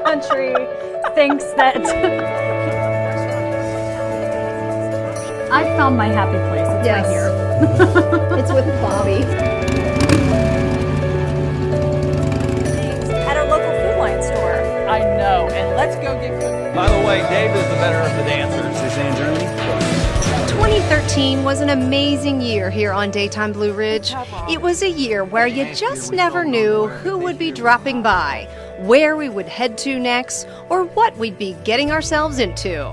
country thinks that I've found my happy place. It's right here. It's with Bobby. At our local Food Lion store. I know, and let's go get cooking. By the way, Dave is the better of the dancers. Is this in Germany? 2013 was an amazing year here on Daytime Blue Ridge. It was a year where you just never knew who would be dropping by, where we would head to next, or what we'd be getting ourselves into.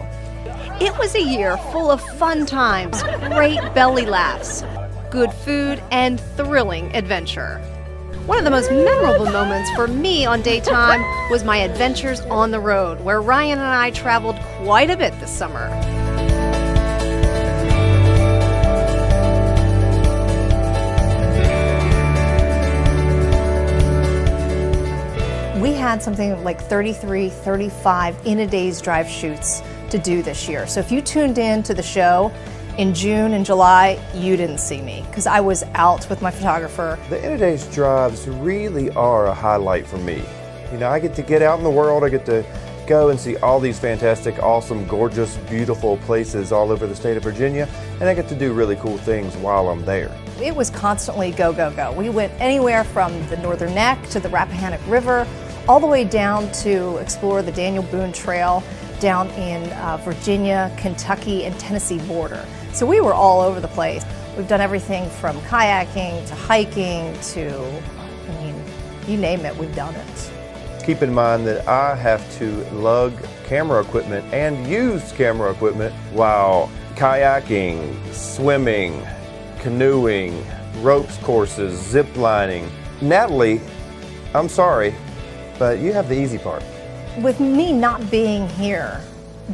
It was a year full of fun times, great belly laughs, good food, and thrilling adventure. One of the most memorable moments for me on Daytime was my adventures on the road, where Ryan and I traveled quite a bit this summer. We had something like 33, 35 in a day's drive shoots to do this year. So if you tuned in to the show in June and July, you didn't see me because I was out with my photographer. The In a Day's drives really are a highlight for me. You know, I get to get out in the world, I get to go and see all these fantastic, awesome, gorgeous, beautiful places all over the state of Virginia, and I get to do really cool things while I'm there. It was constantly go, go, go. We went anywhere from the Northern Neck to the Rappahannock River, all the way down to explore the Daniel Boone Trail down in Virginia, Kentucky, and Tennessee border. So we were all over the place. We've done everything from kayaking to hiking to, I mean, you name it, we've done it. Keep in mind that I have to lug camera equipment and use camera equipment while kayaking, swimming, canoeing, ropes courses, zip lining. Natalie, I'm sorry, but you have the easy part. With me not being here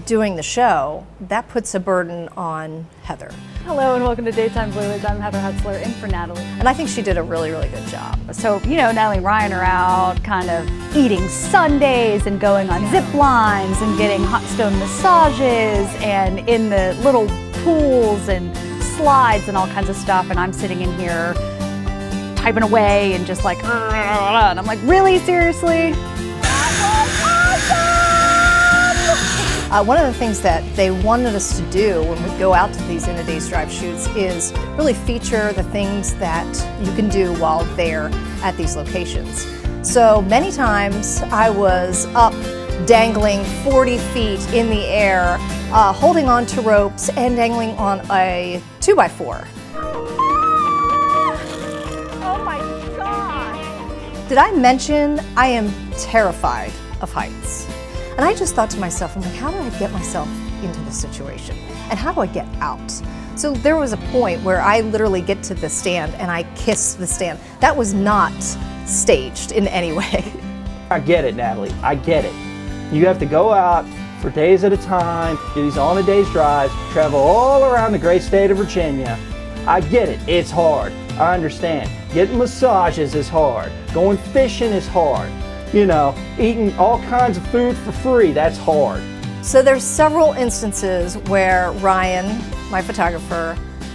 doing the show, that puts a burden on Heather. Hello and welcome to Daytime Blue Ridge. I'm Heather Hutzler in for Natalie. And I think she did a really, really good job. So, you know, Natalie and Ryan are out kind of eating sundaes and going on zip lines and getting hot stone massages and in the little pools and slides and all kinds of stuff. And I'm sitting in here typing away and just like, and I'm like, really, seriously? One of the things that they wanted us to do when we go out to these In a Day's Drive shoots is really feature the things that you can do while there at these locations. So many times I was up dangling 40 feet in the air, holding on to ropes and dangling on a 2x4. Oh my God! Did I mention I am terrified of heights? And I just thought to myself, I'm like, how do I get myself into this situation? And how do I get out? So there was a point where I literally get to the stand and I kiss the stand. That was not staged in any way. I get it, Natalie. I get it. You have to go out for days at a time, do these on a day's drives, travel all around the great state of Virginia. I get it. It's hard. I understand. Getting massages is hard. Going fishing is hard. You know, eating all kinds of food for free, that's hard. So there's several instances where Ryan, my photographer,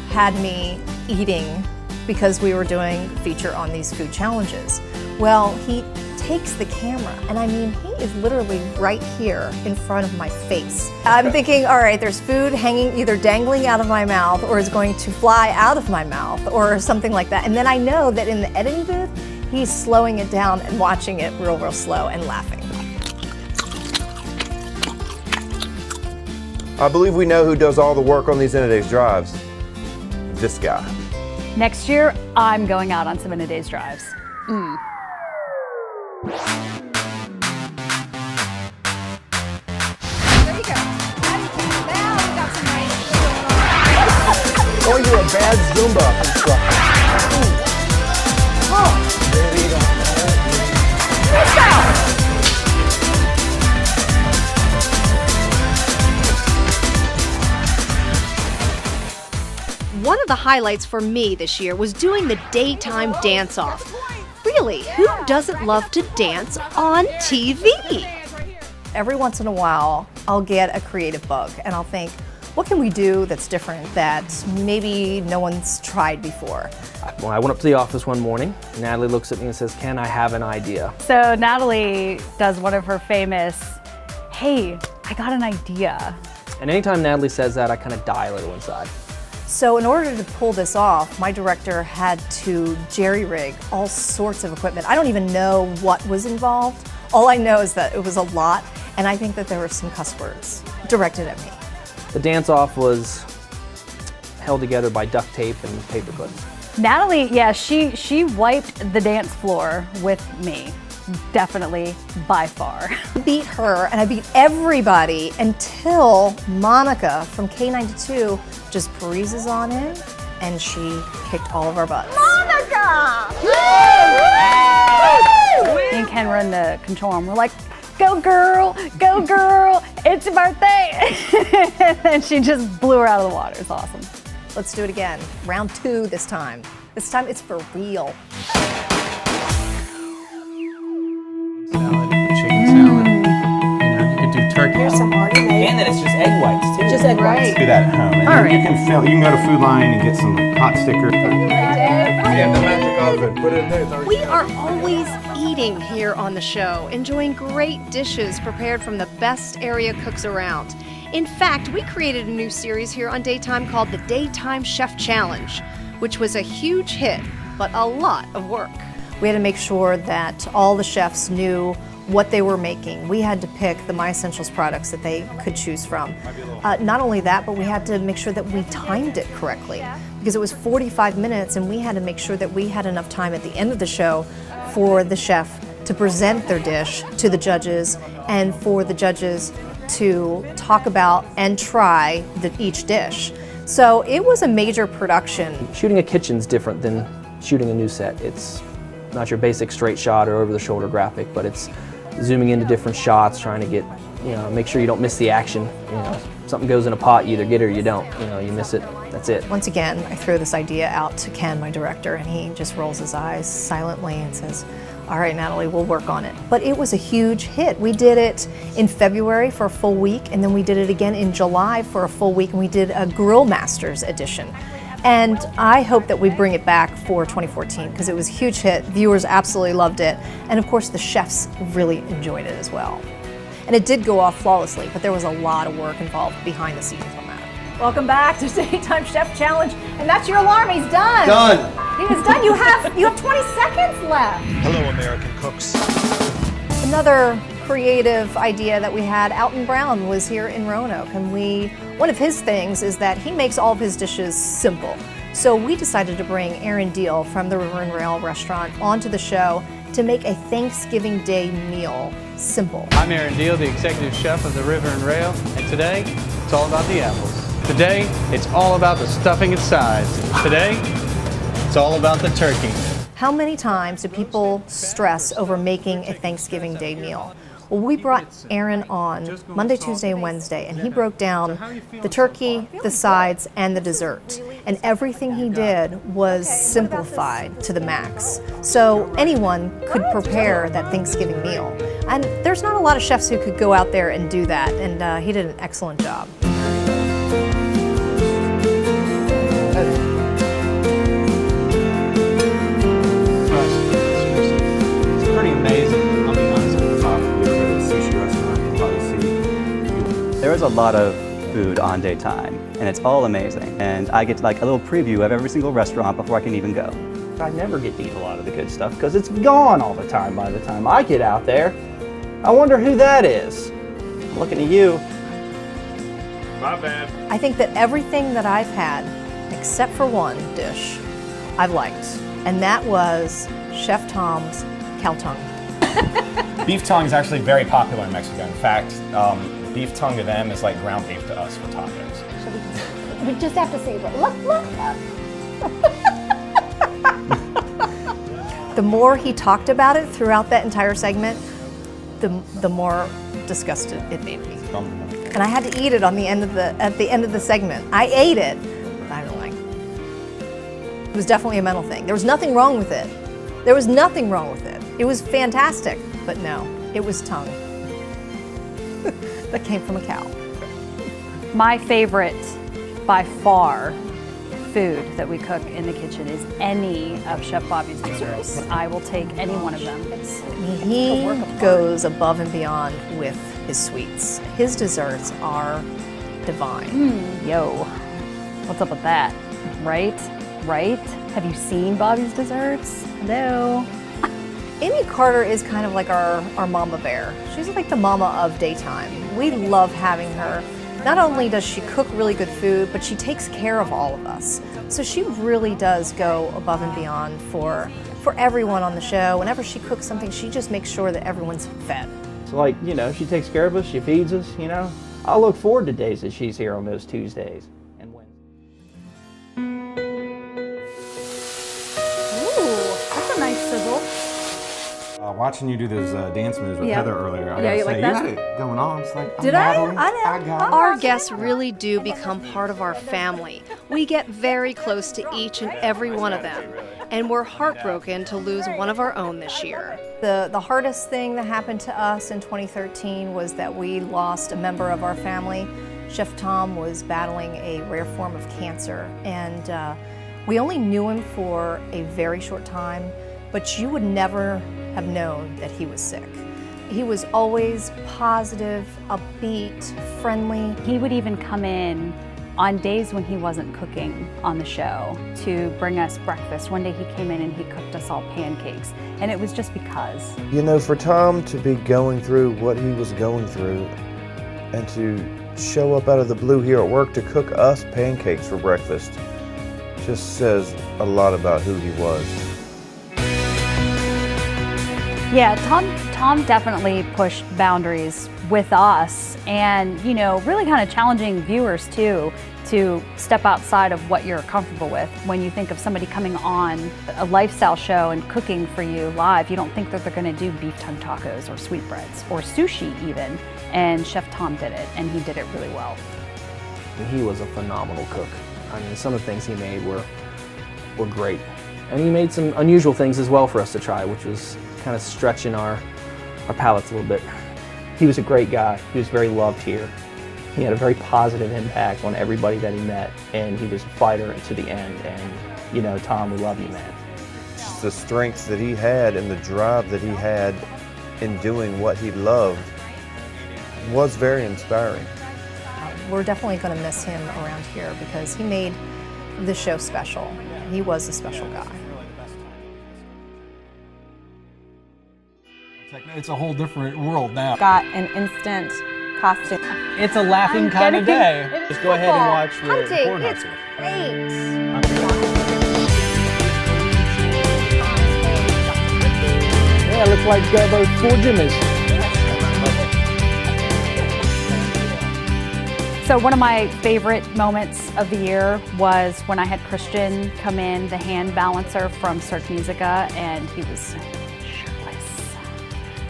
had me eating because we were doing feature on these food challenges. Well, he takes the camera, and I mean, he is literally right here in front of my face. I'm thinking, all right, there's food hanging, either dangling out of my mouth or is going to fly out of my mouth or something like that. And then I know that in the editing booth, he's slowing it down and watching it real, real slow and laughing. I believe we know who does all the work on these In a Day's drives. This guy. Next year, I'm going out on some In a Day's drives. There you go. Now we got some nice going on. Or you're a bad Zumba instructor. There you go. One of the highlights for me this year was doing the daytime dance-off. Really, who doesn't love to dance on TV? Every once in a while, I'll get a creative bug and I'll think, what can we do that's different that maybe no one's tried before? Well, I went up to the office one morning. Natalie looks at me and says, "Ken, I have an idea." So Natalie does one of her famous, "Hey, I got an idea." And anytime Natalie says that, I kind of die a little inside. So in order to pull this off, my director had to jerry-rig all sorts of equipment. I don't even know what was involved. All I know is that it was a lot, and I think that there were some cuss words directed at me. The dance-off was held together by duct tape and paper clips. Natalie, yeah, she wiped the dance floor with me. Definitely, by far. I beat her, and I beat everybody until Monica from K92 just breezes on in, and she kicked all of our butts. Me and Ken were in the control room. We're like, go girl, it's your birthday. And she just blew her out of the water. It's awesome. Let's do it again. Round 2 this time. This time it's for real. Salad, chicken salad. You know, you could do turkey. Here's some already made. And then it's just egg whites too. Just egg whites. Do that at home. And then you can fill. You can go to Food Line and get some hot stickers. Yeah, the magic oven. Put it in there. It's already We are always eating here on the show, enjoying great dishes prepared from the best area cooks around. In fact, we created a new series here on Daytime called the Daytime Chef Challenge, which was a huge hit, but a lot of work. We had to make sure that all the chefs knew what they were making. We had to pick the My Essentials products that they could choose from. Not only that, but we had to make sure that we timed it correctly, because it was 45 minutes, and we had to make sure that we had enough time at the end of the show for the chef to present their dish to the judges, and for the judges to talk about and try each dish. So it was a major production. Shooting a kitchen's different than shooting a new set. It's not your basic straight shot or over-the-shoulder graphic, but it's zooming into different shots, trying to get, make sure you don't miss the action. Something goes in a pot, you either get it or you don't. You miss it, that's it. Once again, I throw this idea out to Ken, my director, and he just rolls his eyes silently and says, "All right, Natalie, we'll work on it." But it was a huge hit. We did it in February for a full week, and then we did it again in July for a full week, and we did a Grill Masters edition. And I hope that we bring it back for 2014 because it was a huge hit. Viewers absolutely loved it. And of course, the chefs really enjoyed it as well. And it did go off flawlessly, but there was a lot of work involved behind the scenes on that. Welcome back to Daytime Chef Challenge, and that's your alarm. He's done. done. He is done. You have 20 seconds left. Hello, American cooks. Another creative idea that we had, Alton Brown was here in Roanoke, and one of his things is that he makes all of his dishes simple. So we decided to bring Aaron Deal from the River and Rail restaurant onto the show to make a Thanksgiving Day meal simple. I'm Aaron Deal, the executive chef of the River and Rail, and today it's all about the apples. Today it's all about the stuffing and sides. Today it's all about the turkey. How many times do people stress over making a Thanksgiving Day meal? Well, we brought Aaron on Monday, Tuesday, and Wednesday, and he broke down the turkey, the sides, and the dessert. And everything he did was simplified to the max. So anyone could prepare that Thanksgiving meal. And there's not a lot of chefs who could go out there and do that, and he did an excellent job. It's pretty amazing. I'll be honest with you. Sushi restaurant, you'll probably see. There is a lot of food on Daytime, and it's all amazing. And I get like a little preview of every single restaurant before I can even go. I never get to eat a lot of the good stuff because it's gone all the time by the time I get out there. I wonder who that is. I'm looking at you. My bad. I think that everything that I've had, except for one dish, I've liked. And that was Chef Tom's cow tongue. Beef tongue is actually very popular in Mexico. In fact, beef tongue to them is like ground beef to us for tacos. We just have to say, look. The more he talked about it throughout that entire segment, the more disgusted it made me. And I had to eat it at the end of the segment. I ate it, but I don't like it. It was definitely a mental thing. There was nothing wrong with it. There was nothing wrong with it. It was fantastic, but no, it was tongue that came from a cow. My favorite, by far, food that we cook in the kitchen is any of Chef Bobby's desserts. I will take any one of them. He goes above and beyond with his sweets. His desserts are divine. Yo, what's up with that? Right? Right? Have you seen Bobby's desserts? Hello? Amy Carter is kind of like our mama bear. She's like the mama of daytime. We love having her. Not only does she cook really good food, but she takes care of all of us. So she really does go above and beyond for everyone on the show. Whenever she cooks something, she just makes sure that everyone's fed. It's like, you know, she takes care of us, she feeds us, you know. I look forward to days that she's here on those Tuesdays and Wednesdays. Ooh, that's a nice sizzle. Watching you do those dance moves with Yeah. Heather earlier, I Yeah, gotta you say, like you that? had it going on. It's like, Did I? Natalie, I know. got it. Our guests really do become part of our family. We get very close to each and every one of them, and we're heartbroken to lose one of our own this year. The hardest thing that happened to us in 2013 was that we lost a member of our family. Chef Tom was battling a rare form of cancer, and we only knew him for a very short time, but you would never have known that he was sick. He was always positive, upbeat, friendly. He would even come in on days when he wasn't cooking on the show to bring us breakfast. One day he came in and he cooked us all pancakes, and it was just because. You know, for Tom to be going through what he was going through and to show up out of the blue here at work to cook us pancakes for breakfast just says a lot about who he was. Yeah, Tom definitely pushed boundaries with us, and you know, really kind of challenging viewers too to step outside of what you're comfortable with. When you think of somebody coming on a lifestyle show and cooking for you live, you don't think that they're going to do beef tongue tacos or sweetbreads or sushi even. And Chef Tom did it, and he did it really well. He was a phenomenal cook. I mean, some of the things he made were great. And he made some unusual things as well for us to try, which was kind of stretching our palates a little bit. He was a great guy. He was very loved here. He had a very positive impact on everybody that he met, and he was a fighter to the end. And, you know, Tom, we love you, man. Just the strength that he had and the drive that he had in doing what he loved was very inspiring. We're definitely going to miss him around here because he made the show special. He was a special guy. It's a whole different world now. Got an instant costume. It's a laughing kind of day. Just go ahead and watch the Hunting, corn it's hustle. great. Yeah, looks like those four Jimmys. So one of my favorite moments of the year was when I had Christian come in, the hand balancer from Search Musica, and he was shirtless.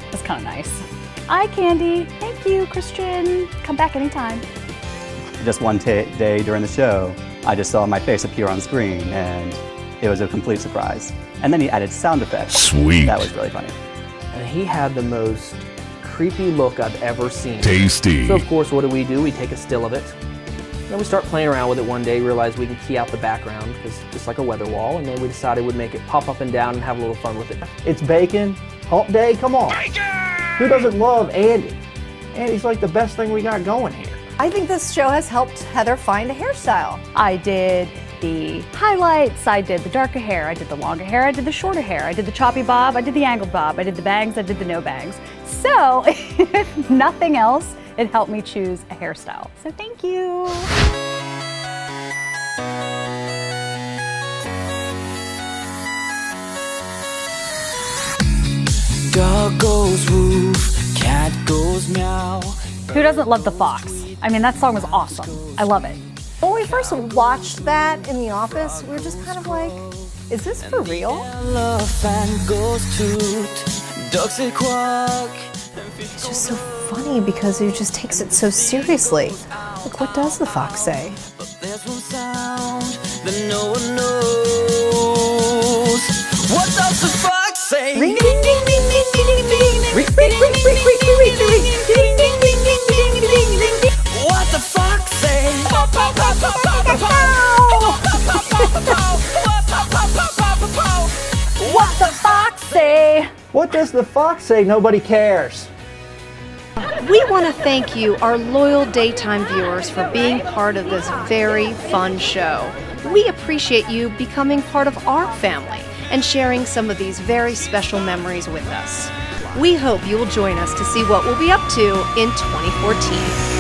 It was kind of nice. Eye candy. Thank you, Christian. Come back anytime. Just one day during the show, I just saw my face appear on screen, and it was a complete surprise. And then he added sound effects. Sweet. That was really funny. And he had the most creepy look I've ever seen. Tasty. So of course, what do? We take a still of it. Then we start playing around with it one day, realized we can key out the background, because just like a weather wall, and then we decided we'd make it pop up and down and have a little fun with it. It's bacon. Hump day, come on. Bacon! Who doesn't love Andy? Andy's like the best thing we got going here. I think this show has helped Heather find a hairstyle. I did the highlights, I did the darker hair, I did the longer hair, I did the shorter hair, I did the choppy bob, I did the angled bob, I did the bangs, I did the no bangs. So, if nothing else, it helped me choose a hairstyle. So thank you. Dog goes woof, cat goes meow. Who doesn't love The Fox? I mean, that song was awesome. I love it. When we first watched that in the office, we were just kind of like, is this for real? Elephant goes toot, ducks say quack. It's just so funny because he just takes it so seriously. Like, what does the fox say? But there's one sound that no one knows. What does the fox say? Ring, ding, ding, ding, ding, ding, ding, ding. Ring, ring, ring, ring, ring, ring, ring, ring, ring, ding, ding, ding, ding, ding, ding, ding, ding. What the fox say? does the fox say nobody cares? We want to thank you, our loyal daytime viewers, for being part of this very fun show. We appreciate you becoming part of our family and sharing some of these very special memories with us. We hope you will join us to see what we'll be up to in 2014.